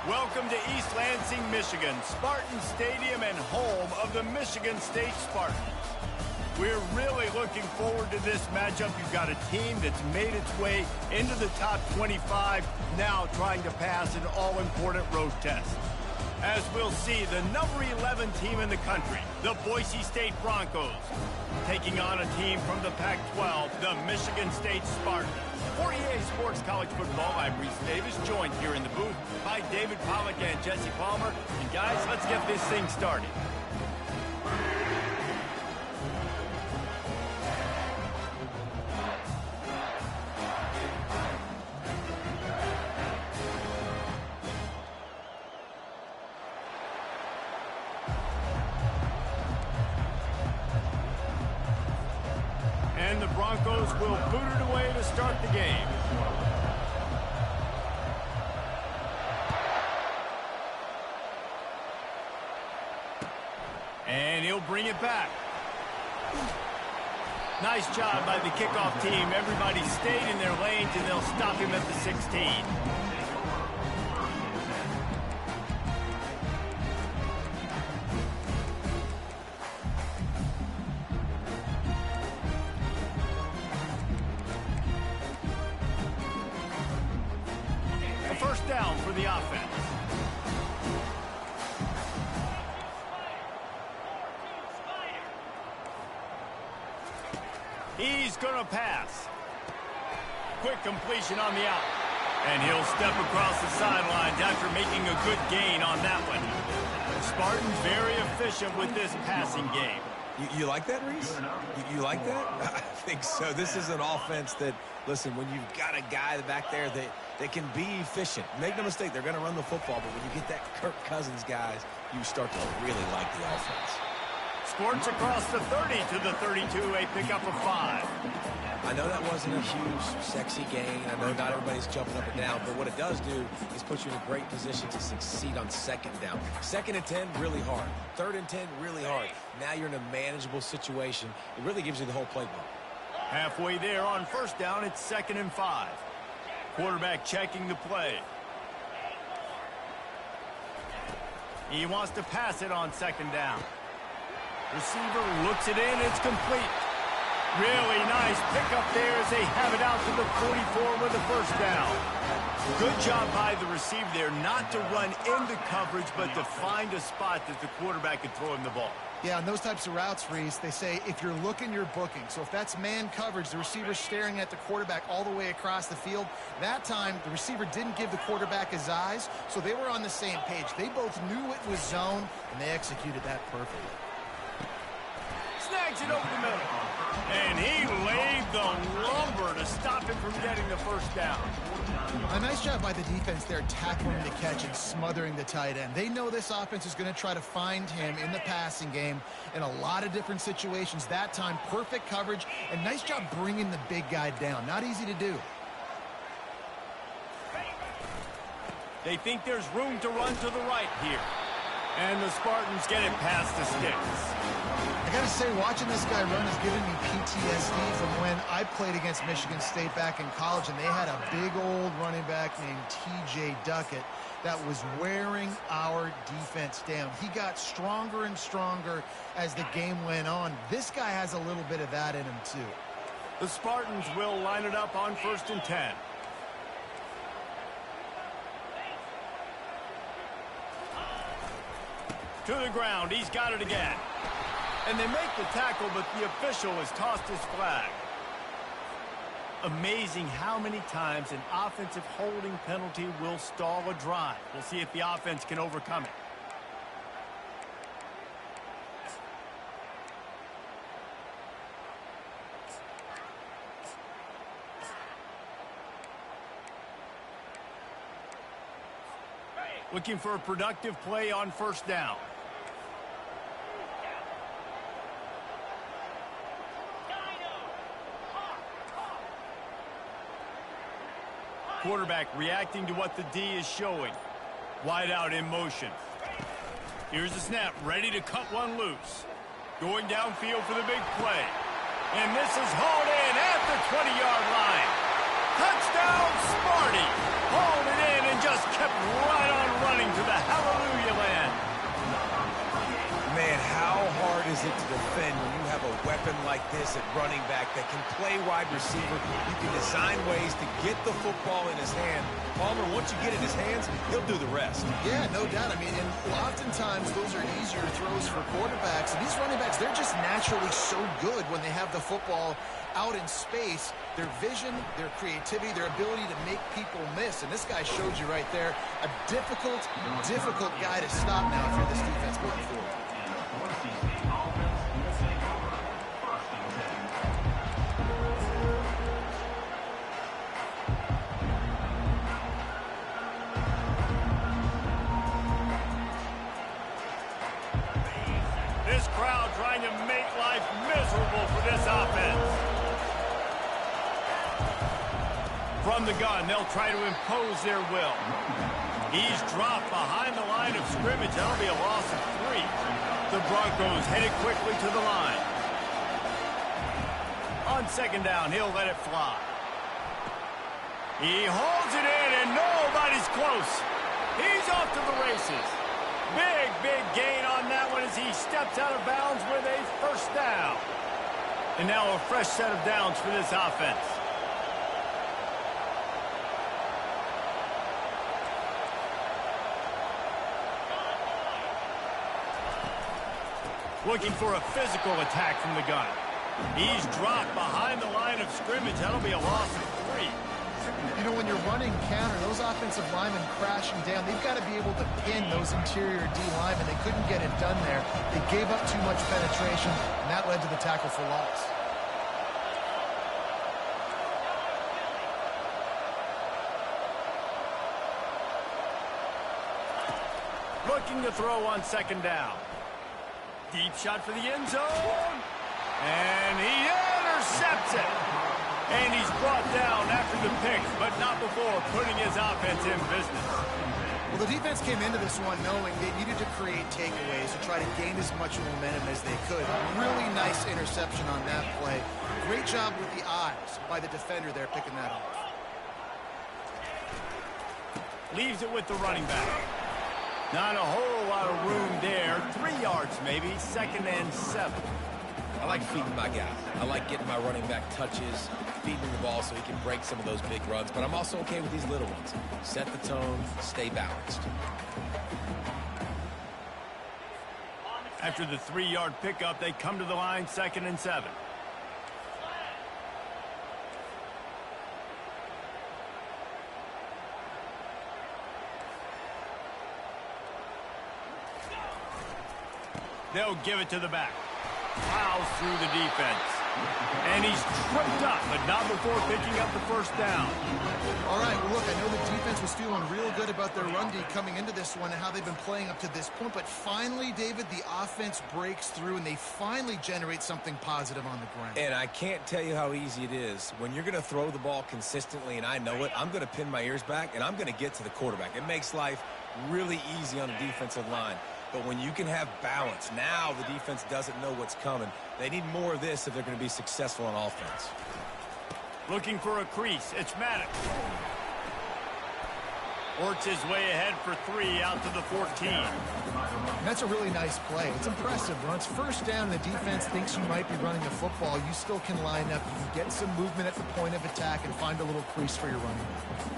Welcome to East Lansing, Michigan, Spartan Stadium and home of the Michigan State Spartans. We're really looking forward to this matchup. You've got a team that's made its way into the top 25, now trying to pass an all-important road test. As we'll see, the number 11 team in the country, the Boise State Broncos, taking on a team from the Pac-12, the Michigan State Spartans. For EA Sports College Football, I'm Reese Davis, joined here in the booth by David Pollack and Jesse Palmer. And guys, let's get this thing started. And the Broncos will boot it away to start the game. And he'll bring it back. Nice job by the kickoff team. Everybody stayed in their lanes, and they'll stop him at the 16. First down for the offense. He's going to pass. Quick completion on the out. And he'll step across the sidelines after making a good gain on that one. Spartans very efficient with this passing game. You like that, Reese? You like that? I think so. This is an offense that, listen, when you've got a guy back there that can be efficient, make no mistake, they're going to run the football, but when you get that Kirk Cousins guys, you start to really like the offense. Squirts across the 30 to the 32, a pickup of 5. I know that wasn't a huge, sexy gain. I know not everybody's jumping up and down, but what it does do is put you in a great position to succeed on second down. 2nd and 10, really hard. 3rd and 10, really hard. Now you're in a manageable situation. It really gives you the whole playbook. Halfway there on first down, it's 2nd and 5. Quarterback checking the play. He wants to pass it on 2nd down. Receiver looks it in, it's complete. Really nice pickup there as they have it out to the 44 with the first down. Good job by the receiver there, not to run into coverage, but to find a spot that the quarterback could throw him the ball. Yeah, on those types of routes, Reese, they say if you're looking, you're booking. So if that's man coverage, the receiver's staring at the quarterback all the way across the field. That time, the receiver didn't give the quarterback his eyes, so they were on the same page. They both knew it was zone, and they executed that perfectly. Snags it over the middle. And he laid the lumber to stop him from getting the first down. A nice job by the defense there, tackling the catch and smothering the tight end. They know this offense is going to try to find him in the passing game in a lot of different situations. That time, perfect coverage, and nice job bringing the big guy down. Not easy to do. They think there's room to run to the right here. And the Spartans get it past the sticks. I got to say, watching this guy run has given me PTSD from when I played against Michigan State back in college, and they had a big old running back named T.J. Duckett that was wearing our defense down. He got stronger and stronger as the game went on. This guy has a little bit of that in him, too. The Spartans will line it up on 1st and 10. To the ground, he's got it again. And they make the tackle, but the official has tossed his flag. Amazing how many times an offensive holding penalty will stall a drive. We'll see if the offense can overcome it. Looking for a productive play on 1st down. Quarterback reacting to what the D is showing. Wide out in motion. Here's the snap, ready to cut one loose. Going downfield for the big play. And this is hauled in at the 20-yard line. Touchdown, Sparty. Hauled it in and and just kept right on running to the hallelujah land. Man, how hard is it to defend when you have a weapon like this at running back that can play wide receiver? You can design ways to get the football in his hand. Palmer, once you get it in his hands, he'll do the rest. Yeah, no doubt. I mean, and oftentimes those are easier throws for quarterbacks. And these running backs, they're just naturally so good when they have the football out in space. Their vision, their creativity, their ability to make people miss. And this guy showed you right there, a difficult guy to stop now for this defense going forward. This crowd trying to make life miserable for this offense. From the gun, they'll try to impose their will. He's dropped behind the line of scrimmage. That'll be a loss of 3. The Broncos headed quickly to the line. On second down, he'll let it fly. He holds it in, and nobody's close. He's off to the races. Big gain on that one as he steps out of bounds with a first down. And now a fresh set of downs for this offense. Looking for a physical attack from the gun. He's dropped behind the line of scrimmage. That'll be a loss of 3. You know, when you're running counter, those offensive linemen crashing down, they've got to be able to pin those interior D linemen. They couldn't get it done there. They gave up too much penetration, and that led to the tackle for loss. Looking to throw on second down. Deep shot for the end zone. And he intercepts it. And he's brought down after the pick, but not before putting his offense in business. Well, the defense came into this one knowing they needed to create takeaways to try to gain as much momentum as they could. Really nice interception on that play. Great job with the eyes by the defender there picking that off. Leaves it with the running back. Not a whole lot of room there. 3 yards maybe, 2nd and 7. I like feeding my guy. I like getting my running back touches, feeding the ball so he can break some of those big runs. But I'm also okay with these little ones. Set the tone, stay balanced. After the 3-yard pickup, they come to the line, 2nd and 7. They'll give it to the back. Plows through the defense. And he's tripped up, but not before picking up the first down. All right, well, look, I know the defense was feeling real good about their run D coming into this one and how they've been playing up to this point. But finally, David, the offense breaks through, and they finally generate something positive on the ground. And I can't tell you how easy it is. When you're going to throw the ball consistently, and I know it, I'm going to pin my ears back, and I'm going to get to the quarterback. It makes life really easy on the defensive line. But when you can have balance, now the defense doesn't know what's coming. They need more of this if they're going to be successful on offense. Looking for a crease. It's Maddox. Works his way ahead for 3 out to the 14. And that's a really nice play. It's impressive. When it's first down and the defense thinks you might be running the football, you still can line up. You can get some movement at the point of attack and find a little crease for your running back.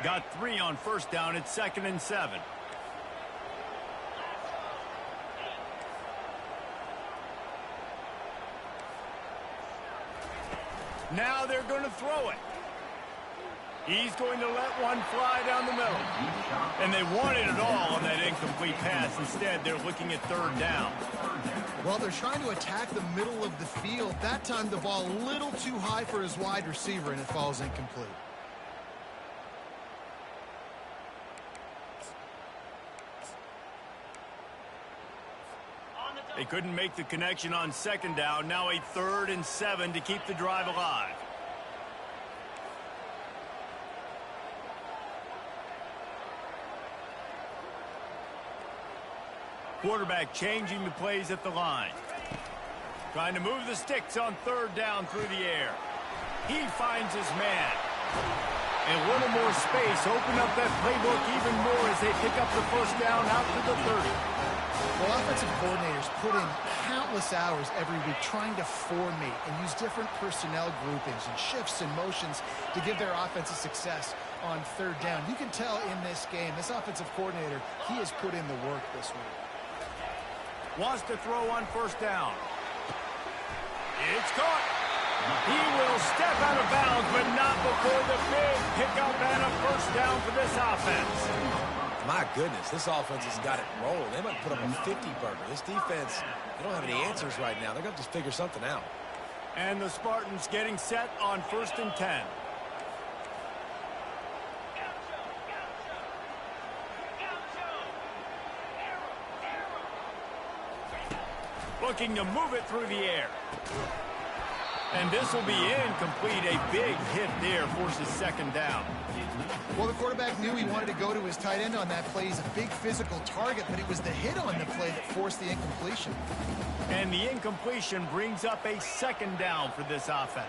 Got 3 on first down. It's 2nd and 7. Now they're going to throw it. He's going to let one fly down the middle. And they wanted it all on that incomplete pass. Instead, they're looking at 3rd down. Well, they're trying to attack the middle of the field. That time, the ball a little too high for his wide receiver, and it falls incomplete. They couldn't make the connection on 2nd down. Now a 3rd and 7 to keep the drive alive. Quarterback changing the plays at the line. Trying to move the sticks on 3rd down through the air. He finds his man. And a little more space. Open up that playbook even more as they pick up the first down out to the 30. Well, offensive coordinators put in countless hours every week trying to formate and use different personnel groupings and shifts and motions to give their offense a success on third down. You can tell in this game, this offensive coordinator, he has put in the work this week. Wants to throw on first down. It's caught. He will step out of bounds, but not before the big pickup and a first down for this offense. My goodness, this offense has got it rolling. They might put up a 50-burger. This defense, they don't have any answers right now. They're going to just figure something out. And the Spartans getting set on 1st and 10. Looking to move it through the air. And this will be incomplete. A big hit there forces second down. Well, the quarterback knew he wanted to go to his tight end on that play. He's a big physical target, but it was the hit on the play that forced the incompletion. And the incompletion brings up a second down for this offense.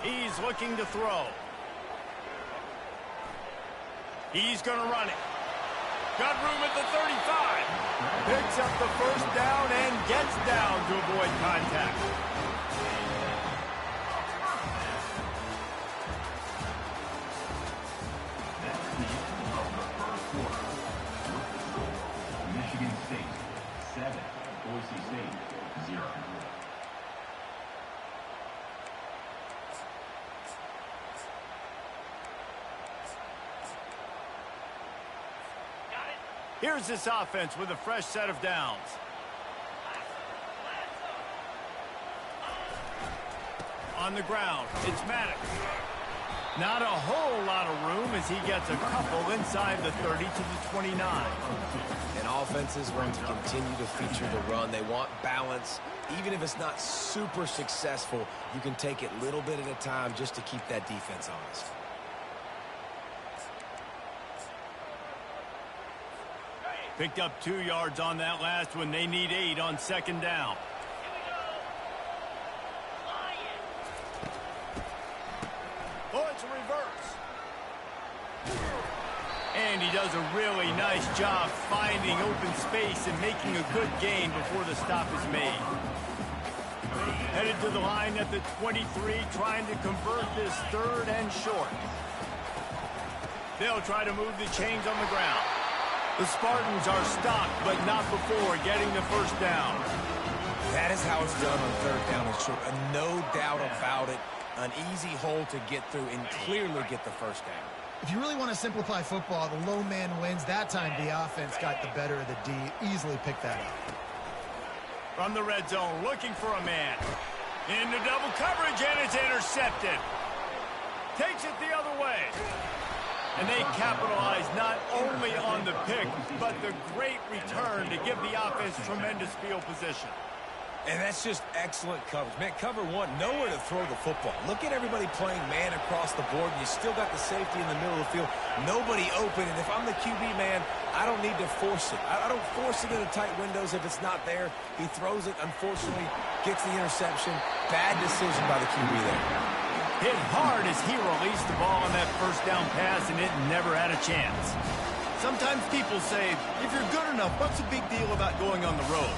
He's looking to throw. He's going to run it. Got room at the 35. Picks up the first down and gets down to avoid contact. Michigan State 7, Boise State 0. Here's this offense with a fresh set of downs. On the ground, it's Maddox. Not a whole lot of room as he gets a couple inside the 30 to the 29. And offenses want to continue to feature the run. They want balance. Even if it's not super successful, you can take it little bit at a time just to keep that defense honest. Picked up 2 yards on that last one. They need 8 on second down. Oh, it's a reverse. And he does a really nice job finding open space and making a good gain before the stop is made. Headed to the line at the 23, trying to convert this third and short. They'll try to move the chains on the ground. The Spartans are stopped, but not before getting the first down. That is how it's done on third down and short. No doubt about it. An easy hole to get through and clearly get the first down. If you really want to simplify football, the low man wins. That time the offense got the better of the D. Easily picked that up. From the red zone, looking for a man. Into double coverage, and it's intercepted. Takes it the other way. And they capitalize not only on the pick, but the great return to give the offense tremendous field position. And that's just excellent coverage. Man, cover one, nowhere to throw the football. Look at everybody playing man across the board, and you still got the safety in the middle of the field. Nobody open, and if I'm the QB, man, I don't need to force it. I don't force it into tight windows if it's not there. He throws it, unfortunately, gets the interception. Bad decision by the QB there. Hit hard as he released the ball on that first down pass, and it never had a chance. Sometimes people say, if you're good enough, what's the big deal about going on the road?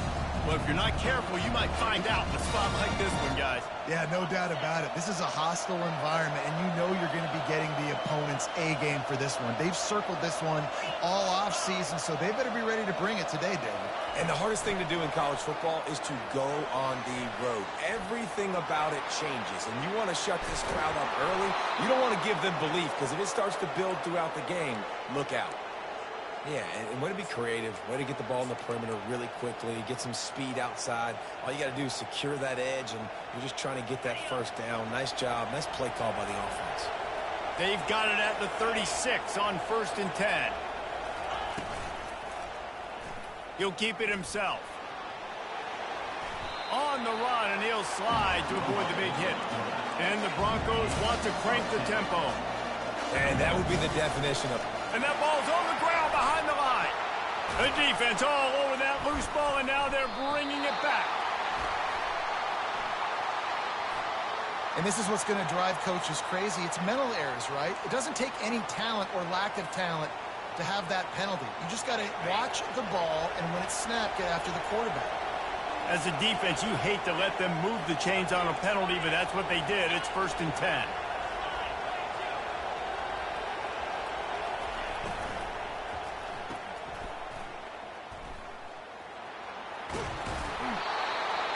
Well, if you're not careful, you might find out in a spot like this one, guys. Yeah, no doubt about it. This is a hostile environment, and you know you're going to be getting the opponent's A game for this one. They've circled this one all offseason, so they better be ready to bring it today, David. And the hardest thing to do in college football is to go on the road. Everything about it changes, and you want to shut this crowd up early. You don't want to give them belief, because if it starts to build throughout the game, look out. Yeah, and way to be creative, way to get the ball in the perimeter really quickly, get some speed outside. All you got to do is secure that edge, and you're just trying to get that first down. Nice job. Nice play call by the offense. They've got it at the 36 on 1st and 10. He'll keep it himself. On the run, and he'll slide to avoid the big hit. And the Broncos want to crank the tempo. And that would be the definition of... And that ball's on the ground behind the line. The defense all over that loose ball, and now they're bringing it back. And this is what's going to drive coaches crazy. It's mental errors, right? It doesn't take any talent or lack of talent to have that penalty. You just got to watch the ball, and when it's snapped, get after the quarterback. As a defense, you hate to let them move the chains on a penalty, but that's what they did. It's 1st and 10.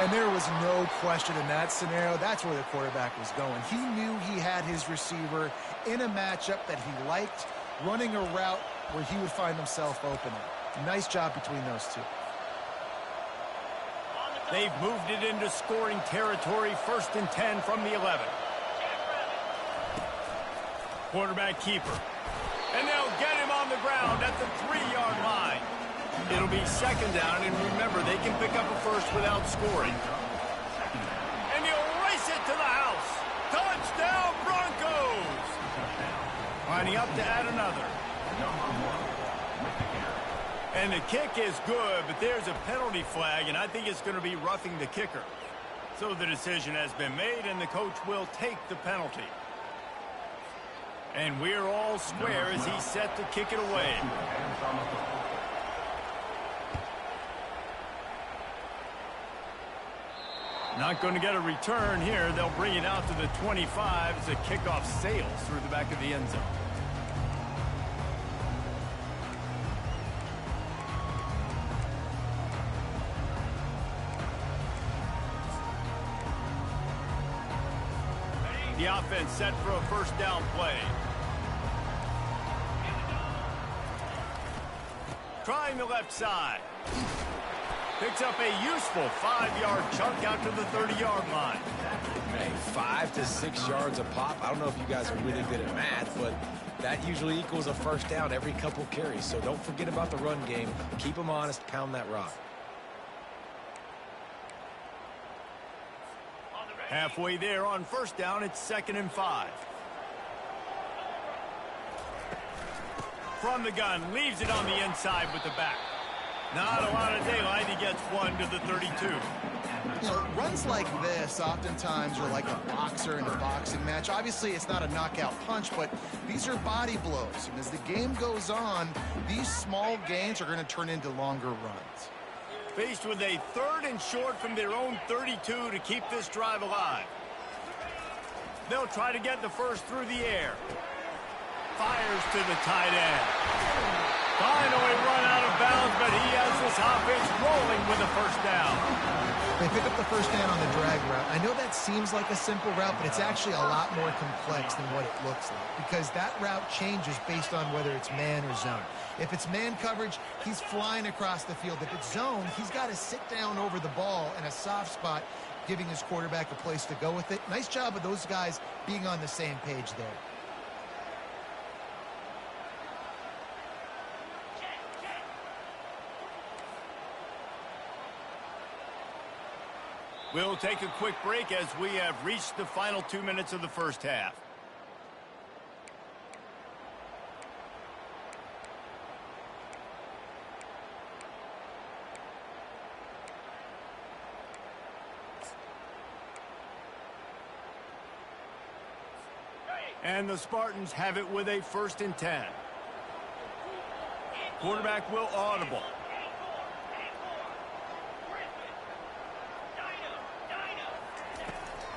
And there was no question in that scenario. That's where the quarterback was going. He knew he had his receiver in a matchup that he liked, running a route where he would find himself open. Nice job between those two. They've moved it into scoring territory, 1st and 10 from the 11. Quarterback keeper. And they'll get him on the ground at the 3-yard line. It'll be 2nd down, and remember, they can pick up a first without scoring. And he'll race it to the house. Touchdown, Broncos! Lining up to add another. And the kick is good, but there's a penalty flag, and I think it's going to be roughing the kicker. So the decision has been made, and the coach will take the penalty. And we're all square as he's set to kick it away. Not going to get a return here. They'll bring it out to the 25 as the kickoff sails through the back of the end zone. The offense set for a 1st down play. Trying the left side. Picks up a useful 5-yard chunk out to the 30-yard line. Hey, 5 to 6 yards a pop. I don't know if you guys are really good at math, but that usually equals a 1st down every couple carries. So don't forget about the run game. Keep them honest. Pound that rock. Halfway there on 1st down, it's 2nd and 5. From the gun, leaves it on the inside with the back. Not a lot of daylight. He gets 1 to the 32. You know, runs like this oftentimes are like a boxer in a boxing match. Obviously, it's not a knockout punch, but these are body blows. And as the game goes on, these small gains are going to turn into longer runs. Faced with a 3rd and short from their own 32 to keep this drive alive. They'll try to get the first through the air. Fires to the tight end. Finally run out of bounds, but he has this offense rolling with a 1st down. They pick up the 1st down on the drag route. I know that seems like a simple route, but it's actually a lot more complex than what it looks like, because that route changes based on whether it's man or zone. If it's man coverage, he's flying across the field. If it's zone, he's got to sit down over the ball in a soft spot, giving his quarterback a place to go with it. Nice job of those guys being on the same page there. We'll take a quick break as we have reached the final 2 minutes of the 1st half. And the Spartans have it with a 1st and 10. Quarterback will audible.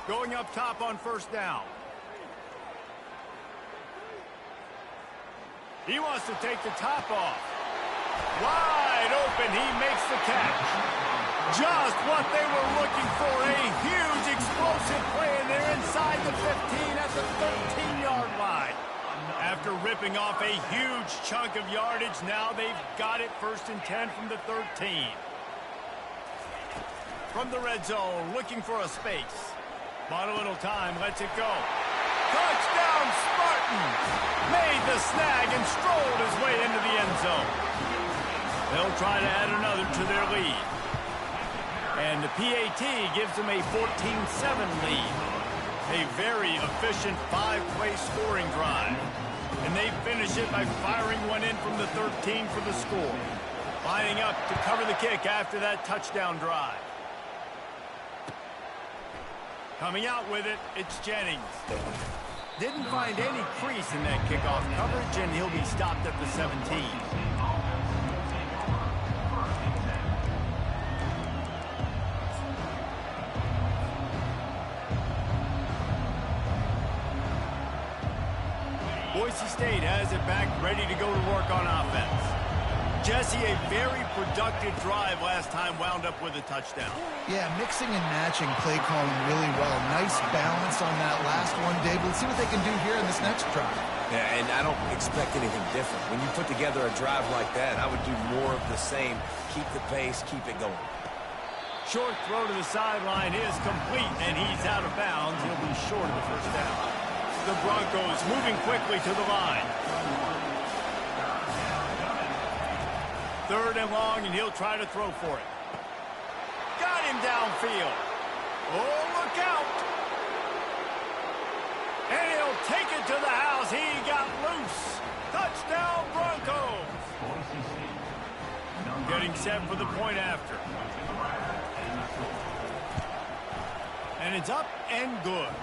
Going up top on 1st down. He wants to take the top off. Wide open, he makes the catch. Just what they were looking for, a huge explosive play, and they're inside the 15 at the 13-yard line. After ripping off a huge chunk of yardage, now they've got it 1st and 10 from the 13. From the red zone, looking for a space. Bought a little time, lets it go. Touchdown, Spartans! Made the snag and strolled his way into the end zone. They'll try to add another to their lead. And the PAT gives them a 14-7 lead. A very efficient 5-play scoring drive. And they finish it by firing one in from the 13 for the score. Lining up to cover the kick after that touchdown drive. Coming out with it, it's Jennings. Didn't find any crease in that kickoff coverage, and he'll be stopped at the 17. Boise State has it back, ready to go to work on offense. Jesse, a very productive drive last time, wound up with a touchdown. Yeah, mixing and matching play calling really well. Nice balance on that last one, Dave. Let's see what they can do here in this next drive. Yeah, and I don't expect anything different. When you put together a drive like that, I would do more of the same. Keep the pace, keep it going. Short throw to the sideline is complete, and he's out of bounds. He'll be short of the first down. The Broncos moving quickly to the line. 3rd and long, and he'll try to throw for it. Got him downfield. Oh, look out. And he'll take it to the house. He got loose. Touchdown, Broncos. Getting set for the point after. And it's up and good.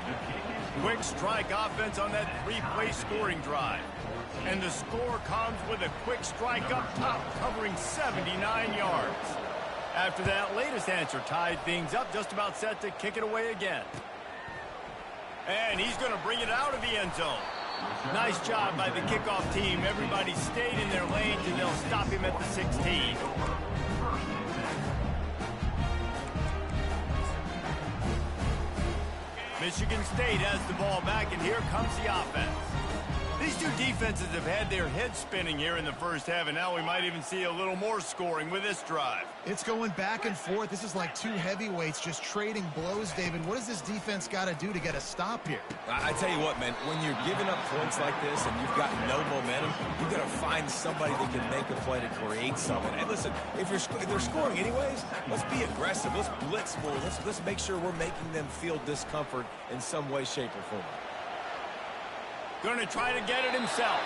Quick strike offense on that 3-play scoring drive. And the score comes with a quick strike up top, covering 79 yards. After that latest answer tied things up, just about set to kick it away again. And he's going to bring it out of the end zone. Nice job by the kickoff team. Everybody stayed in their lanes, and they'll stop him at the 16. Michigan State has the ball back, and here comes the offense. These two defenses have had their heads spinning here in the first half, and now we might even see a little more scoring with this drive. It's going back and forth. This is like two heavyweights just trading blows, David. What does this defense got to do to get a stop here? I tell you what, man, when you're giving up points like this and you've got no momentum, you've got to find somebody that can make a play to create something. And listen, if they're scoring anyways, let's be aggressive. Let's blitz more. Let's make sure we're making them feel discomfort in some way, shape, or form. Going to try to get it himself.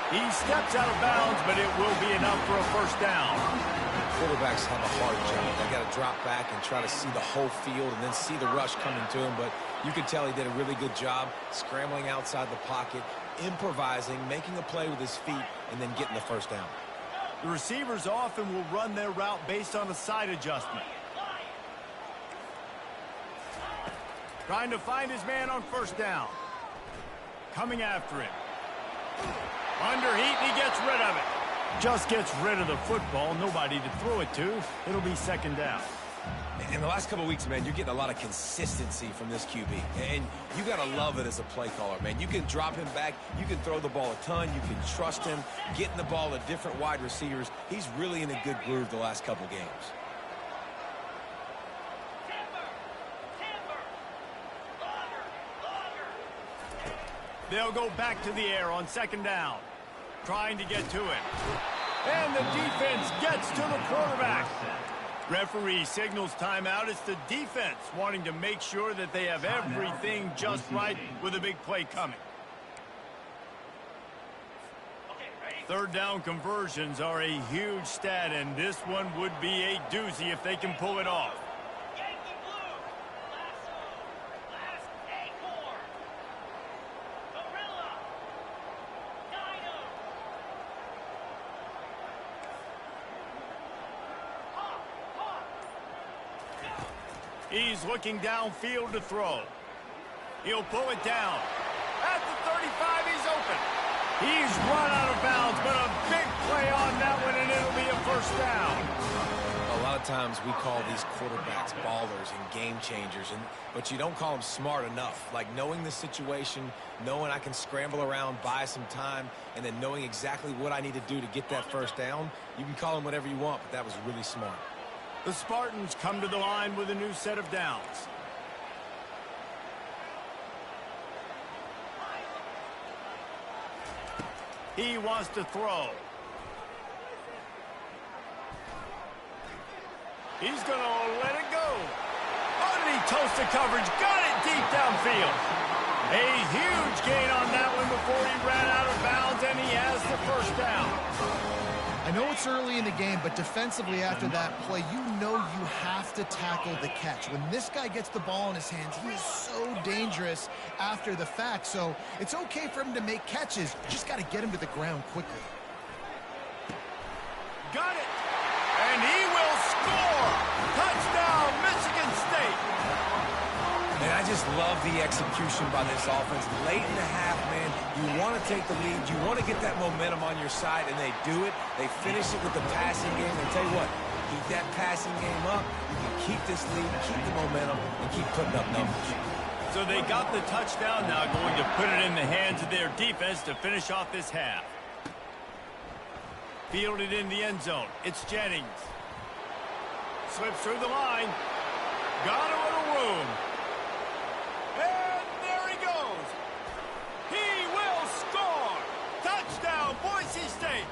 He steps out of bounds, but it will be enough for a first down. Quarterbacks have a hard job. They got to drop back and try to see the whole field and then see the rush coming to him. But you can tell he did a really good job scrambling outside the pocket, improvising, making a play with his feet, and then getting the first down. The receivers often will run their route based on a side adjustment. Trying to find his man on first down. Coming after him. Under heat, and he gets rid of it. Just gets rid of the football. Nobody to throw it to. It'll be second down. In the last couple of weeks, man, you're getting a lot of consistency from this QB. And you got to love it as a play caller, man. You can drop him back. You can throw the ball a ton. You can trust him. Getting the ball to different wide receivers. He's really in a good groove the last couple games. They'll go back to the air on second down. Trying to get to it. And the defense gets to the quarterback. Referee signals timeout. It's the defense wanting to make sure that they have everything just right with a big play coming. Third down conversions are a huge stat, and this one would be a doozy if they can pull it off. He's looking downfield to throw. He'll pull it down. At the 35, he's open. He's run out of bounds, but a big play on that one, and it'll be a first down. A lot of times we call these quarterbacks ballers and game changers, but you don't call them smart enough. Like knowing the situation, knowing I can scramble around, buy some time, and then knowing exactly what I need to do to get that first down. You can call them whatever you want, but that was really smart. The Spartans come to the line with a new set of downs. He wants to throw. He's going to let it go. Underneath toasted coverage. Got it deep downfield. A huge gain on that one before he ran out of bounds, and he has the first down. I I know it's early in the game, but defensively after that play, you know you have to tackle the catch. When this guy gets the ball in his hands, he is so dangerous after the fact. So it's okay for him to make catches. You just got to get him to the ground quickly. Got it. And he will score. Touchdown, Michigan State. And I just love the execution by this offense. Late in the half, man, you want to take the lead. You want to get that momentum on your side, and they do it. They finish it with the passing game. And tell you what, keep that passing game up. You can keep this lead, keep the momentum, and keep putting up numbers. So they got the touchdown, now going to put it in the hands of their defense to finish off this half. Fielded in the end zone. It's Jennings. Slips through the line. Got a little room. And there he goes. He will score. Touchdown, Boise State.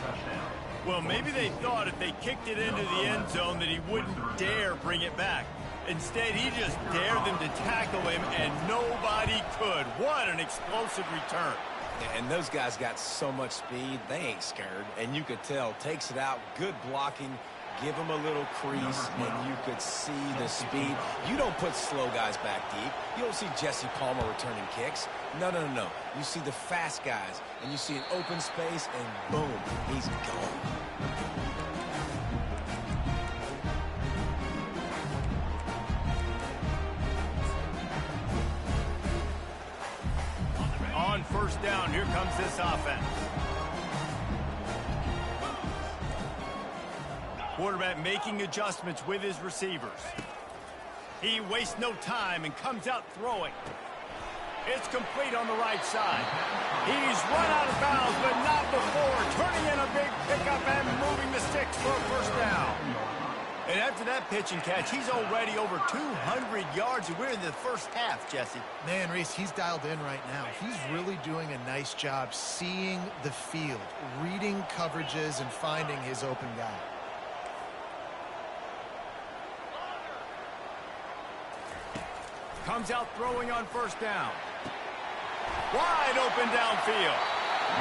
Touchdown. Well, maybe they thought if they kicked it into the end zone that he wouldn't dare bring it back. Instead, he just dared them to tackle him, and nobody could. What an explosive return. And those guys got so much speed, they ain't scared. And you could tell, takes it out, good blocking, give him a little crease, and you could see the speed. You don't put slow guys back deep. You don't see Jesse Palmer returning kicks. No. You see the fast guys, and you see an open space, and boom, he's gone. On first down, here comes this offense. Quarterback making adjustments with his receivers. He wastes no time and comes out throwing. It's complete on the right side. He's run out of bounds, but not before turning in a big pickup and moving the sticks for a first down. And after that pitch and catch, he's already over 200 yards, and we're in the first half, Jesse. Man, Reese, he's dialed in right now. He's really doing a nice job seeing the field, reading coverages, and finding his open guy. Comes out throwing on first down. Wide open downfield.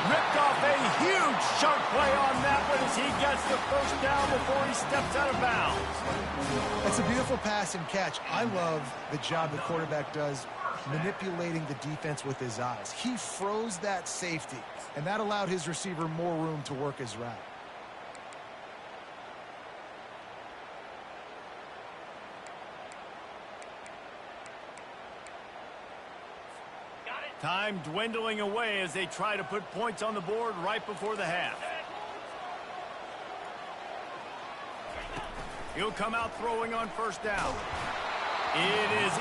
Ripped off a huge chunk play on that one as he gets the first down before he steps out of bounds. That's a beautiful pass and catch. I love the job the quarterback does manipulating the defense with his eyes. He froze that safety, and that allowed his receiver more room to work his route. Time dwindling away as they try to put points on the board right before the half. He'll come out throwing on first down. It is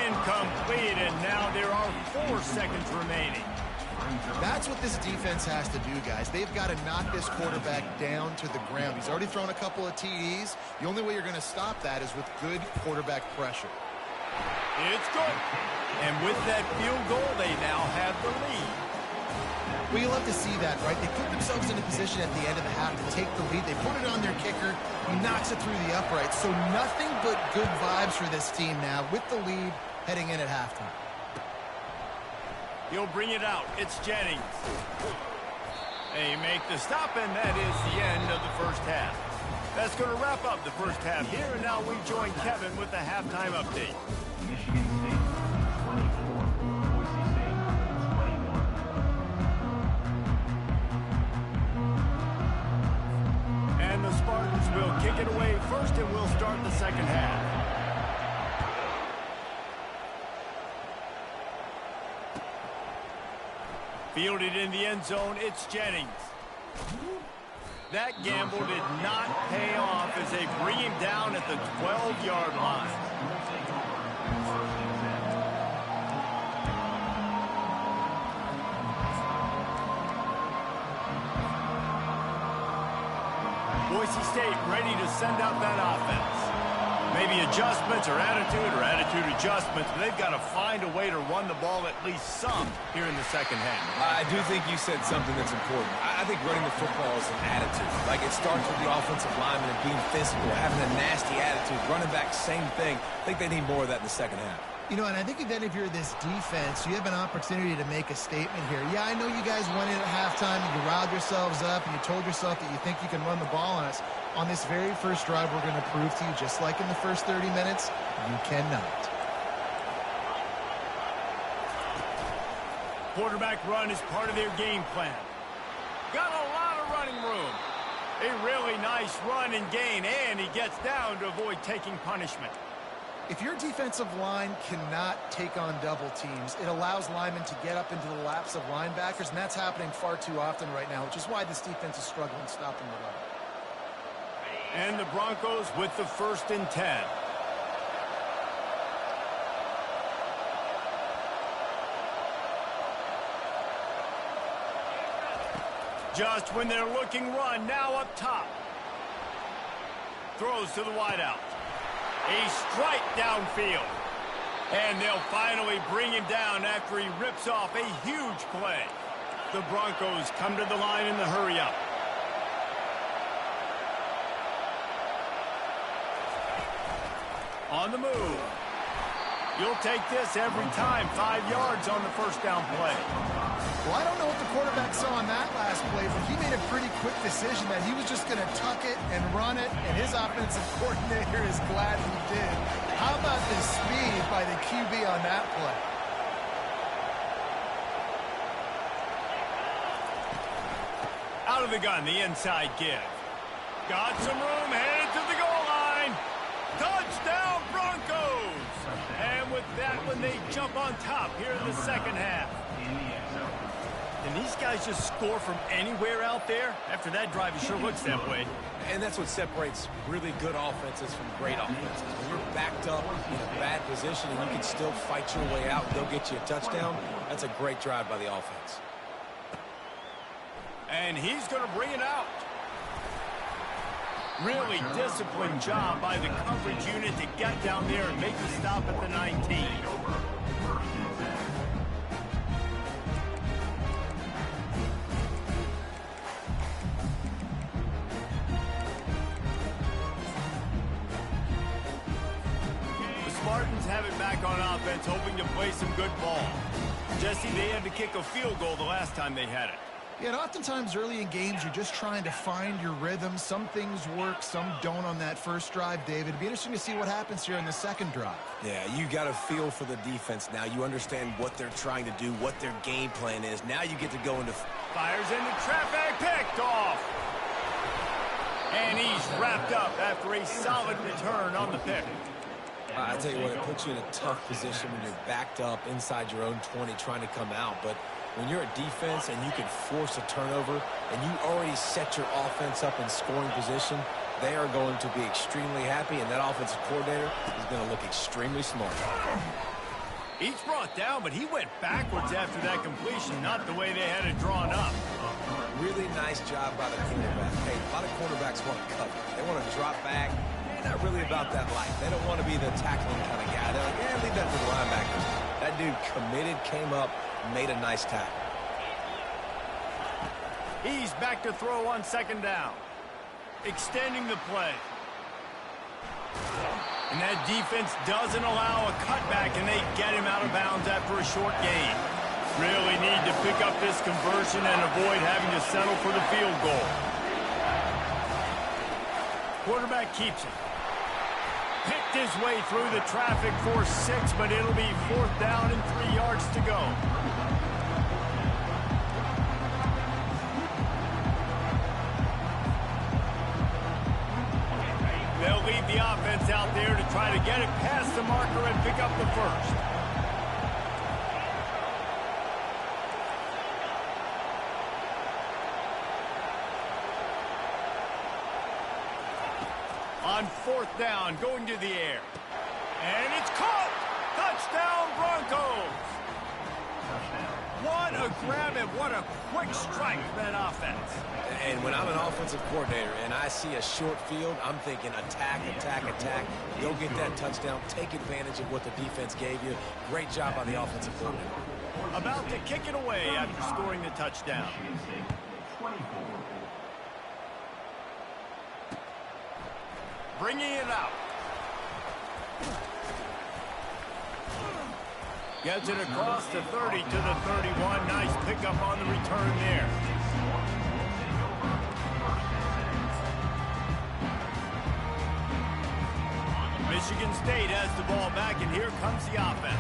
incomplete, and now there are 4 seconds remaining. That's what this defense has to do, guys. They've got to knock this quarterback down to the ground. He's already thrown a couple of TDs. The only way you're going to stop that is with good quarterback pressure. It's good. And with that field goal, they now have the lead. Well, you love to see that, right? They put themselves in a position at the end of the half to take the lead. They put it on their kicker. He knocks it through the uprights. So nothing but good vibes for this team now with the lead heading in at halftime. He'll bring it out. It's Jennings. They make the stop, and that is the end of the first half. That's going to wrap up the first half here, and now we join Kevin with the halftime update. Michigan State 24, Boise State 21. And the Spartans will kick it away first, and we'll start the second half. Fielded in the end zone, it's Jennings. That gamble did not pay off as they bring him down at the 12-yard line. Boise State ready to send out that offense. Maybe adjustments or attitude adjustments, but they've got to find a way to run the ball at least some here in the second half. I do think you said something that's important. I think running the football is an attitude. Like, it starts with the offensive lineman and being physical, having a nasty attitude. Running back, same thing. I think they need more of that in the second half. You know, and I think then if you're this defense, you have an opportunity to make a statement here. Yeah, I know you guys went in at halftime and you riled yourselves up and you told yourself that you think you can run the ball on us. On this very first drive, we're going to prove to you, just like in the first 30 minutes, you cannot. Quarterback run is part of their game plan. Got a lot of running room. A really nice run and gain, and he gets down to avoid taking punishment. If your defensive line cannot take on double teams, it allows linemen to get up into the laps of linebackers, and that's happening far too often right now, which is why this defense is struggling stopping the run. And the Broncos with the 1st and 10. Just when they're looking run, now up top. Throws to the wideout. A strike downfield. And they'll finally bring him down after he rips off a huge play. The Broncos come to the line in the hurry-up. On the move. You'll take this every time. 5 yards on the 1st down play. Well, I don't know what the quarterback saw on that last play, but he made a pretty quick decision that he was just going to tuck it and run it, and his offensive coordinator is glad he did. How about the speed by the QB on that play? Out of the gun, the inside give. Got some room, headed to the goal line. Touchdown, Broncos! And with that one, they jump on top here in the second half. And these guys just score from anywhere out there? After that drive, it sure looks that way. And that's what separates really good offenses from great offenses. When you're backed up in a bad position and you can still fight your way out and they'll get you a touchdown, that's a great drive by the offense. And he's going to bring it out. Really disciplined job by the coverage unit to get down there and make the stop at the 19. Spartans have it back on offense, hoping to play some good ball. Jesse, they had to kick a field goal the last time they had it. Yeah, and oftentimes early in games, you're just trying to find your rhythm. Some things work, some don't on that first drive, David. It'd be interesting to see what happens here in the second drive. Yeah, you got a feel for the defense now. You understand what they're trying to do, what their game plan is. Now you get to go into... Fires into traffic, picked off. And he's wrapped up after a solid return on the pick. I tell you what, it puts you in a tough position when you're backed up inside your own 20 trying to come out. But when you're a defense and you can force a turnover and you already set your offense up in scoring position, they are going to be extremely happy, and that offensive coordinator is going to look extremely smart. He's brought down, but he went backwards after that completion, not the way they had it drawn up. Really nice job by the quarterback. Hey, a lot of quarterbacks want to cover. They want to drop back. They're not really about that life. They don't want to be the tackling kind of guy. They're like, yeah, leave that to the linebackers. That dude committed, came up, made a nice tackle. He's back to throw on second down. Extending the play. And that defense doesn't allow a cutback, and they get him out of bounds after a short gain. Really need to pick up this conversion and avoid having to settle for the field goal. Quarterback keeps it. Picked his way through the traffic for 6, but it'll be 4th down and 3 yards to go. They'll leave the offense out there to try to get it past the marker and pick up the first. On 4th down, going to the air. And it's caught! Touchdown, Broncos! What a grab and what a quick strike for that offense. And when I'm an offensive coordinator and I see a short field, I'm thinking attack, attack, attack. Go get that touchdown. Take advantage of what the defense gave you. Great job by the offensive coordinator. About to kick it away after scoring the touchdown. Bringing it out. Gets it across the 30 to the 31. Nice pickup on the return there. Michigan State has the ball back, and here comes the offense.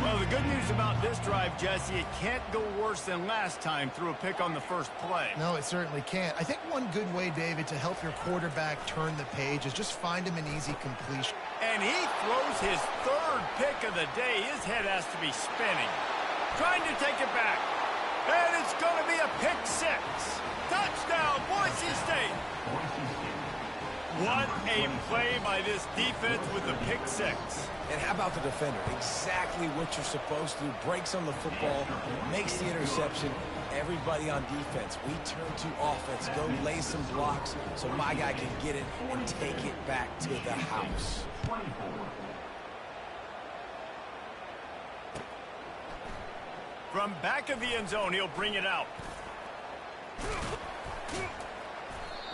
Well, the good news about this drive, Jesse, it can't go worse than last time through a pick on the first play. No, it certainly can't. I think one good way, David, to help your quarterback turn the page is just find him an easy completion. And he throws his third pick of the day. His head has to be spinning. Trying to take it back. And it's going to be a pick six. Touchdown, Boise State. What a play by this defense with the pick six. And how about the defender? Exactly what you're supposed to do. Breaks on the football, makes the interception. Everybody on defense, we turn to offense. Go lay some blocks so my guy can get it and take it back to the house. From back of the end zone, he'll bring it out.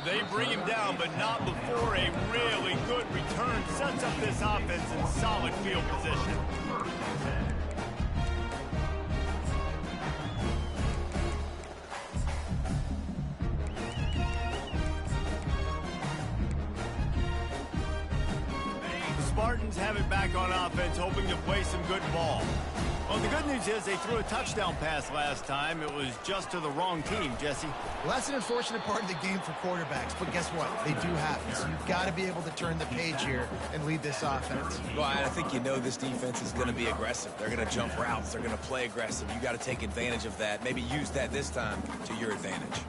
They bring him down, but not before a really good return sets up this offense in solid field position. The Spartans have it back on offense, hoping to play some good ball. Well, the good news is they threw a touchdown pass last time. It was just to the wrong team, Jesse. Well, that's an unfortunate part of the game for quarterbacks, but guess what? They do happen. So you've got to be able to turn the page here and lead this offense. Well, I think you know this defense is going to be aggressive. They're going to jump routes. They're going to play aggressive. You got to take advantage of that. Maybe use that this time to your advantage.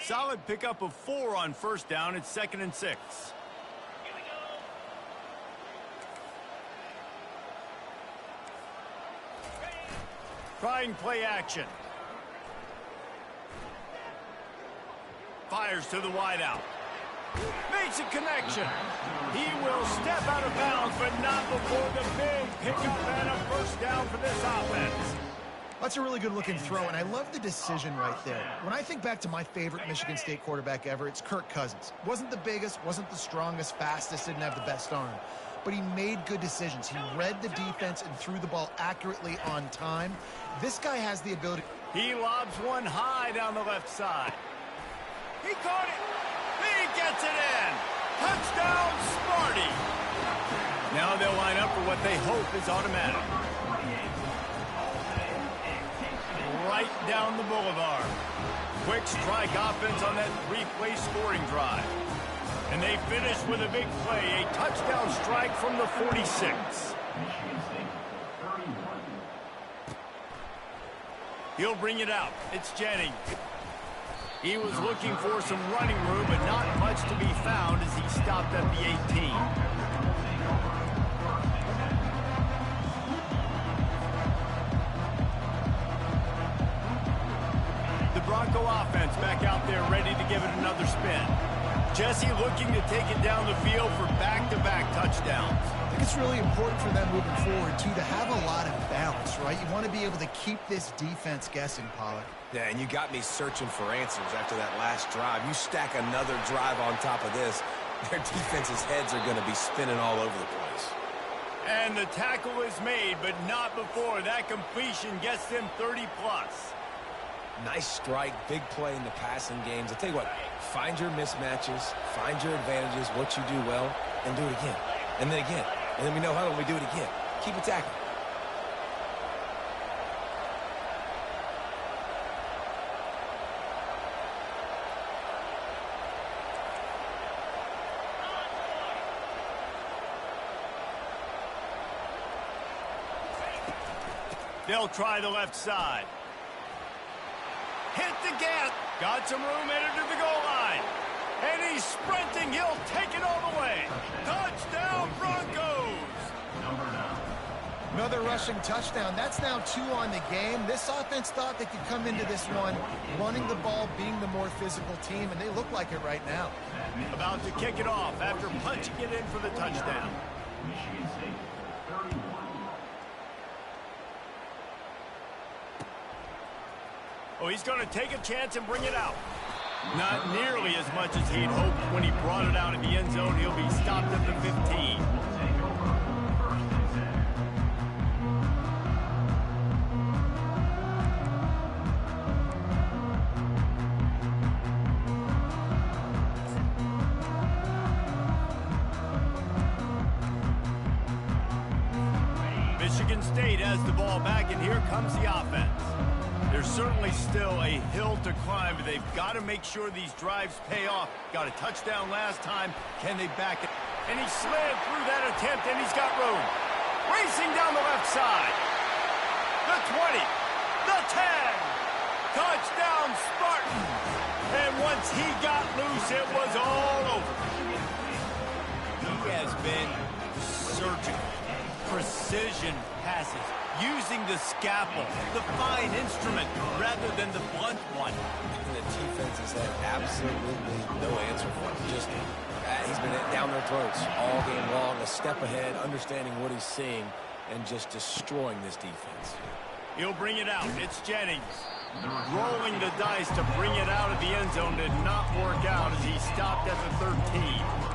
Solid pickup of 4 on first down. It's 2nd and 6. Trying play action. Fires to the wideout. Makes a connection. He will step out of bounds, but not before the big pickup and a first down for this offense. That's a really good-looking throw, and I love the decision right there. When I think back to my favorite Michigan State quarterback ever, it's Kirk Cousins. Wasn't the biggest, wasn't the strongest, fastest, didn't have the best arm. But he made good decisions. He read the defense and threw the ball accurately on time. This guy has the ability. He lobs one high down the left side. He caught it. He gets it in. Touchdown, Sparty. Now they'll line up for what they hope is automatic. Right down the boulevard. Quick strike offense on that 3-play scoring drive. And they finish with a big play, a touchdown strike from the 46. He'll bring it out. It's Jennings. He was looking for some running room, but not much to be found as he stopped at the 18. The Bronco offense back out there ready to give it another spin. Jesse looking to take it down the field for back-to-back touchdowns. I think it's really important for them moving forward, too, to have a lot of balance, right? You want to be able to keep this defense guessing, Pollard. Yeah, and you got me searching for answers after that last drive. You stack another drive on top of this, their defense's heads are going to be spinning all over the place. And the tackle is made, but not before that completion gets them 30-plus. Nice strike, big play in the passing games. I'll tell you what, find your mismatches, find your advantages, what you do well, and do it again. And then again. And then we know how when we do it again. Keep attacking. They'll try the left side. Hit the gas. Got some room, headed to the goal line. And he's sprinting. He'll take it all the way. Touchdown, Broncos. Another rushing touchdown. That's now 2 on the game. This offense thought they could come into this one running the ball, being the more physical team, and they look like it right now. About to kick it off after punching it in for the touchdown. Michigan State, 31. Oh, he's going to take a chance and bring it out. Not nearly as much as he'd hoped when he brought it out in the end zone. He'll be stopped at the 15. Michigan State has the ball back, and here comes the offense. There's certainly still a hill to climb, but they've got to make sure these drives pay off. Got a touchdown last time. Can they back it? And he slid through that attempt, and he's got room. Racing down the left side. The 20. The 10. Touchdown, Spartans. And once he got loose, it was all over. He has been surgical. Precision passes. Using the scalpel, the fine instrument, rather than the blunt one. And the defense has had absolutely no answer for him. Just, he's been down their throats all game long, a step ahead, understanding what he's seeing, and just destroying this defense. He'll bring it out. It's Jennings. Rolling the dice to bring it out of the end zone did not work out as he stopped at the 13.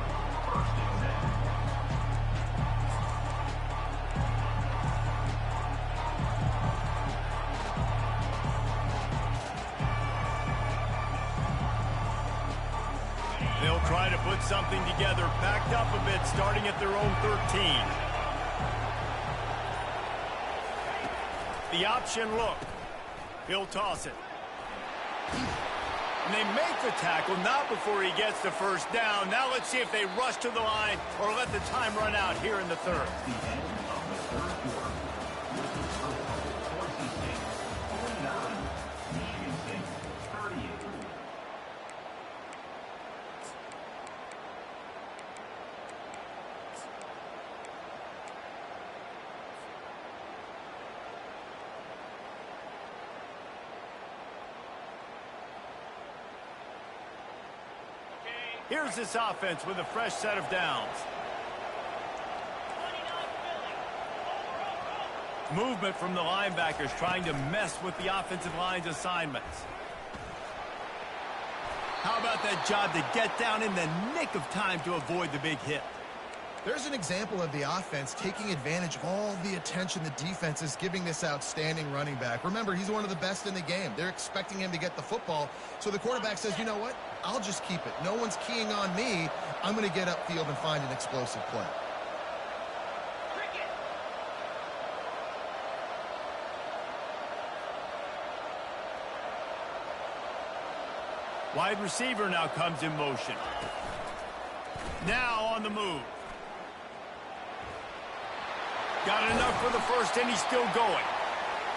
They'll try to put something together, backed up a bit, starting at their own 13. The option look. He'll toss it. And they make the tackle, not before he gets the first down. Now let's see if they rush to the line or let the time run out here in the third. Here's this offense with a fresh set of downs. Movement from the linebackers trying to mess with the offensive line's assignments. How about that job to get down in the nick of time to avoid the big hit? There's an example of the offense taking advantage of all the attention the defense is giving this outstanding running back. Remember, he's one of the best in the game. They're expecting him to get the football. So the quarterback says, you know what? I'll just keep it. No one's keying on me. I'm going to get upfield and find an explosive play. Wide receiver now comes in motion. Now on the move. Got enough for the first, and he's still going.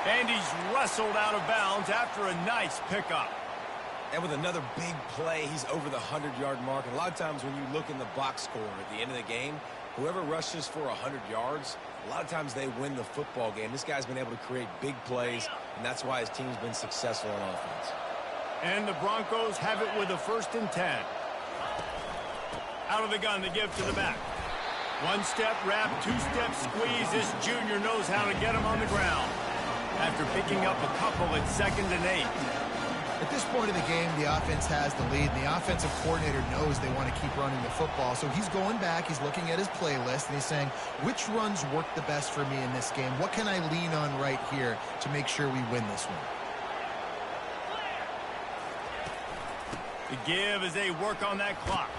And he's wrestled out of bounds after a nice pickup. And with another big play, he's over the 100-yard mark. And a lot of times when you look in the box score at the end of the game, whoever rushes for 100 yards, a lot of times they win the football game. This guy's been able to create big plays, and that's why his team's been successful on offense. And the Broncos have it with a 1st and 10. Out of the gun, the give to the back. One-step wrap, two-step squeeze. This junior knows how to get him on the ground. After picking up a couple, it's 2nd and 8. At this point of the game, the offense has the lead, and the offensive coordinator knows they want to keep running the football. So he's going back, he's looking at his playlist, and he's saying, which runs work the best for me in this game? What can I lean on right here to make sure we win this one? The give as they work on that clock.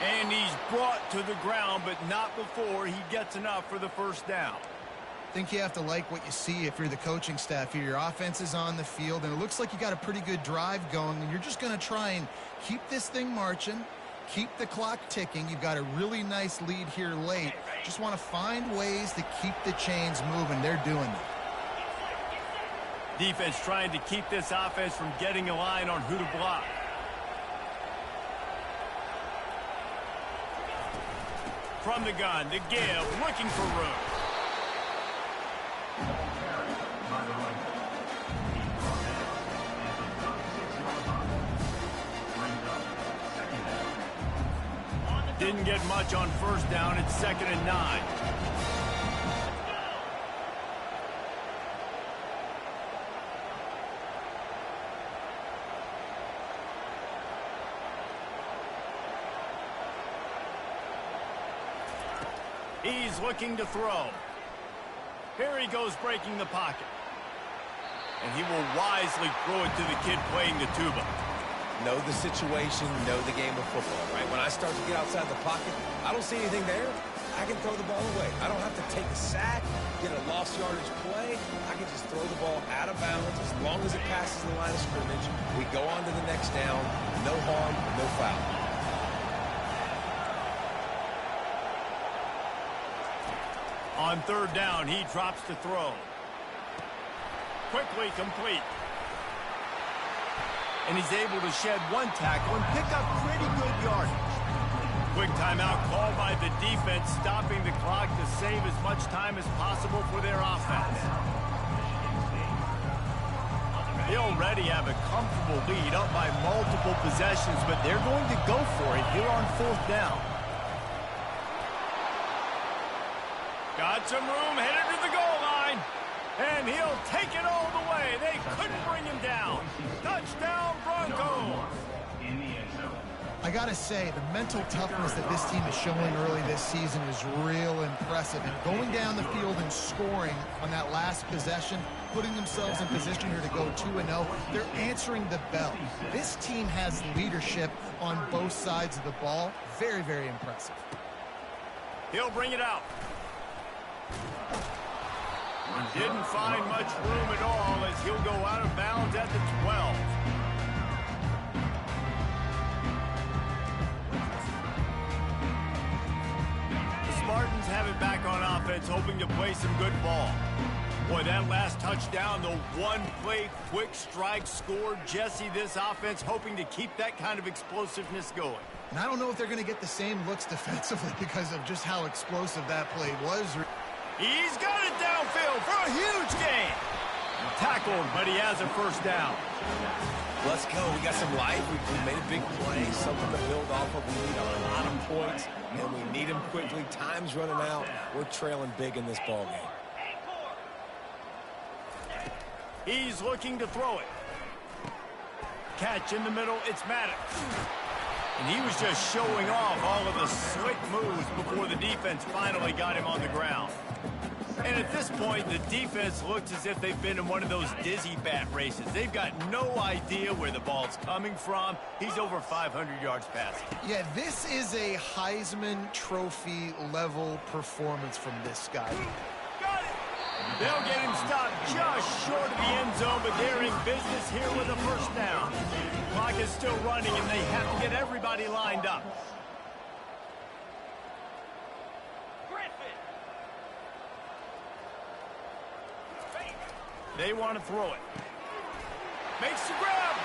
And he's brought to the ground, but not before he gets enough for the first down. I think you have to like what you see if you're the coaching staff here. Your offense is on the field, and it looks like you got a pretty good drive going, and you're just going to try and keep this thing marching, keep the clock ticking. You've got a really nice lead here late. Just want to find ways to keep the chains moving. They're doing that. Defense trying to keep this offense from getting a line on who to block. From the gun, the give, looking for room. Didn't get much on first down. It's 2nd and 9. He's looking to throw. Here he goes breaking the pocket. And he will wisely throw it to the kid playing the tuba. Know the situation, know the game of football, right? When I start to get outside the pocket, I don't see anything there. I can throw the ball away. I don't have to take a sack, get a lost yardage play. I can just throw the ball out of bounds as long as it passes the line of scrimmage. We go on to the next down. No harm, no foul. On third down, he drops to throw. Quickly complete. And he's able to shed one tackle and pick up pretty good yardage. Quick timeout called by the defense, stopping the clock to save as much time as possible for their offense. They already have a comfortable lead, up by multiple possessions, but they're going to go for it here on fourth down. Got some room, headed to the goal line. And he'll take it all the way. They couldn't bring him down. Touchdown, Broncos. I got to say, the mental toughness that this team is showing early this season is real impressive. And going down the field and scoring on that last possession, putting themselves in position here to go 2-0, they're answering the bell. This team has leadership on both sides of the ball. Very, very impressive. He'll bring it out. Didn't find much room at all as he'll go out of bounds at the 12. The Spartans have it back on offense, hoping to play some good ball. Boy, that last touchdown, the one-play quick strike scored. Jesse, this offense hoping to keep that kind of explosiveness going. And I don't know if they're going to get the same looks defensively because of just how explosive that play was. He's got it downfield for a huge gain. Tackled, but he has a first down. Let's go. We got some life. We made a big play, something to build off of. We need a lot of points, and we need them quickly. Time's running out. We're trailing big in this ball game. He's looking to throw it. Catch in the middle. It's Maddox. And he was just showing off all of the slick moves before the defense finally got him on the ground. And at this point, the defense looks as if they've been in one of those dizzy bat races. They've got no idea where the ball's coming from. He's over 500 yards passing. Yeah, this is a Heisman Trophy level performance from this guy. Got it. They'll get him stopped just short of the end zone, but they're in business here with a first down. Clock is still running, and they have to get everybody lined up. They want to throw it. Makes the grab,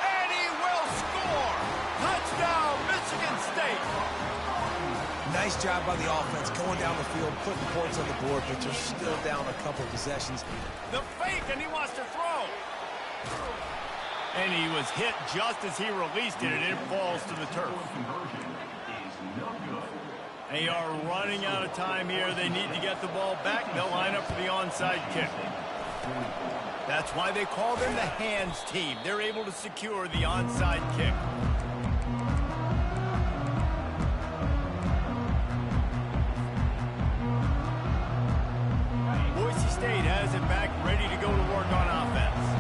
and he will score. Touchdown, Michigan State. Nice job by the offense going down the field, putting points on the board, but you're still down a couple possessions. The fake, and he wants to throw. And he was hit just as he released it, and it falls to the turf. They are running out of time here. They need to get the ball back. They'll line up for the onside kick. That's why they call them the hands team. They're able to secure the onside kick. Boise State has it back, ready to go to work on offense.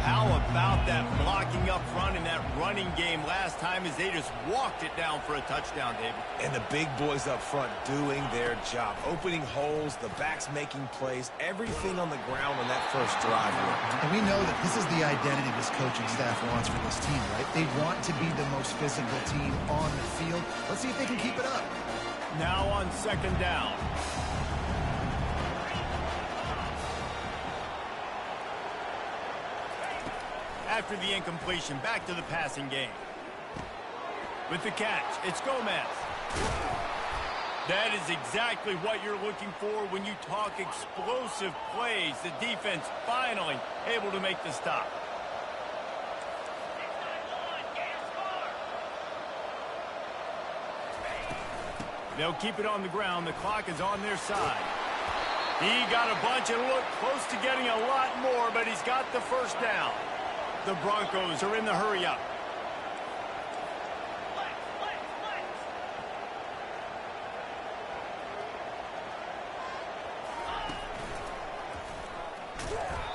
How about that blocking up front in that running game last time as they just walked it down for a touchdown, David? And the big boys up front doing their job. Opening holes, the backs making plays, everything on the ground on that first drive. And we know that this is the identity this coaching staff wants for this team, right? They want to be the most physical team on the field. Let's see if they can keep it up. Now on second down. After the incompletion, back to the passing game. With the catch, it's Gomez. That is exactly what you're looking for when you talk explosive plays. The defense finally able to make the stop. They'll keep it on the ground. The clock is on their side. He got a bunch and looked close to getting a lot more, but he's got the first down. The Broncos are in the hurry-up.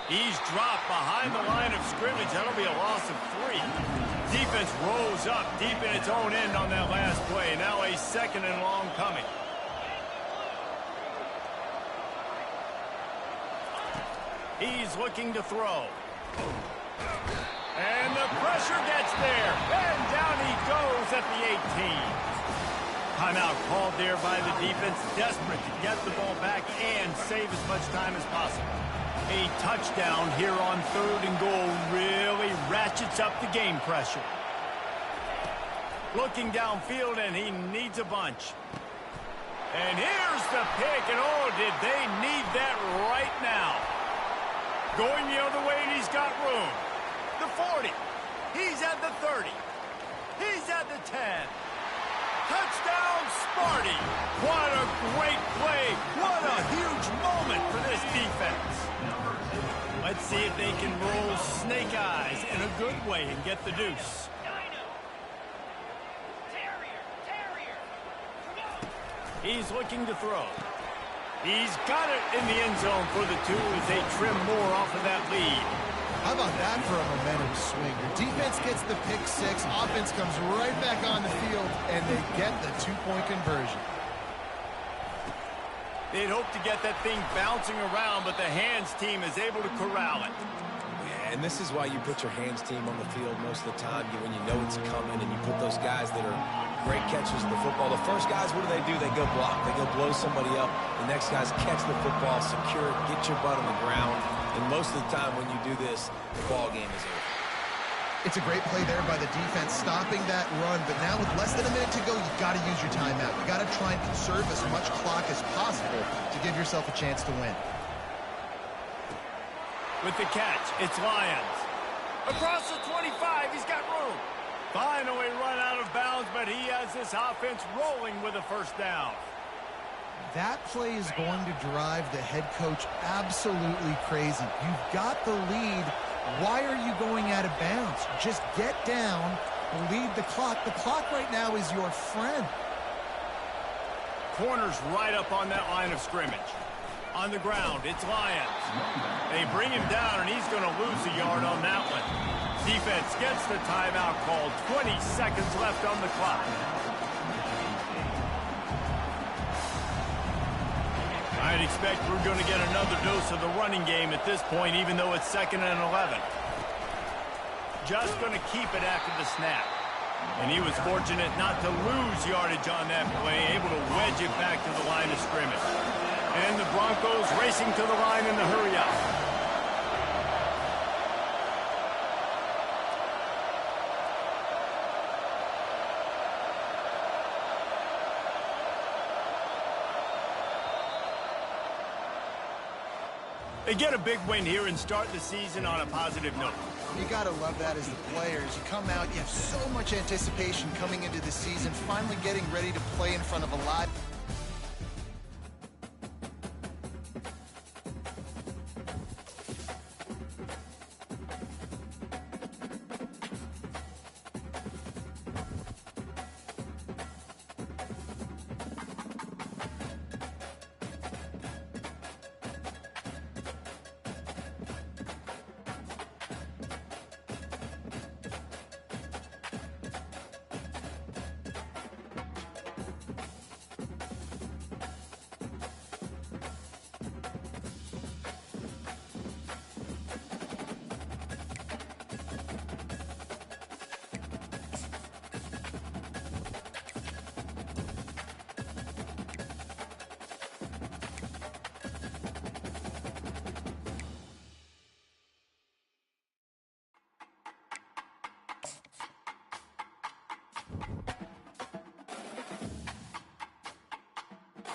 He's dropped behind the line of scrimmage. That'll be a loss of 3. Defense rose up deep in its own end on that last play. Now a second and long coming. He's looking to throw. And the pressure gets there. And down he goes at the 18. Timeout called there by the defense, desperate to get the ball back and save as much time as possible. A touchdown here on 3rd and goal really ratchets up the game pressure. Looking downfield, and he needs a bunch. And here's the pick, and oh, did they need that right now. Going the other way, and he's got room. The 40. He's at the 30. He's at the 10. Touchdown, Sparty. What a great play. What a huge moment for this defense. Let's see if they can roll snake eyes in a good way and get the deuce. He's looking to throw. He's got it in the end zone for the 2 as they trim more off of that lead. How about that for a momentum swing? Your defense gets the pick 6, offense comes right back on the field, and they get the 2-point conversion. They'd hope to get that thing bouncing around, but the hands team is able to corral it. Yeah, and this is why you put your hands team on the field most of the time, when you know it's coming, and you put those guys that are great catchers of the football. The first guys, what do? They go block. They go blow somebody up. The next guys catch the football, secure it, get your butt on the ground. And most of the time when you do this, the ball game is over. It's a great play there by the defense, stopping that run. But now with less than a minute to go, you've got to use your timeout. You've got to try and conserve as much clock as possible to give yourself a chance to win. With the catch, it's Lyons. Across the 25, he's got room. Finally run out of bounds, but he has this offense rolling with a first down. That play is going to drive the head coach absolutely crazy. You've got the lead. Why are you going out of bounds? Just get down, lead the clock. The clock right now is your friend. Corner's right up on that line of scrimmage. On the ground, it's Lyons. They bring him down, and he's going to lose a yard on that one. Defense gets the timeout called. 20 seconds left on the clock. I'd expect we're going to get another dose of the running game at this point, even though it's 2nd and 11. Just going to keep it after the snap. And he was fortunate not to lose yardage on that play, able to wedge it back to the line of scrimmage. And the Broncos racing to the line in the hurry-up. They get a big win here and start the season on a positive note. You got to love that as the players. You come out, you have so much anticipation coming into the season, finally getting ready to play in front of a live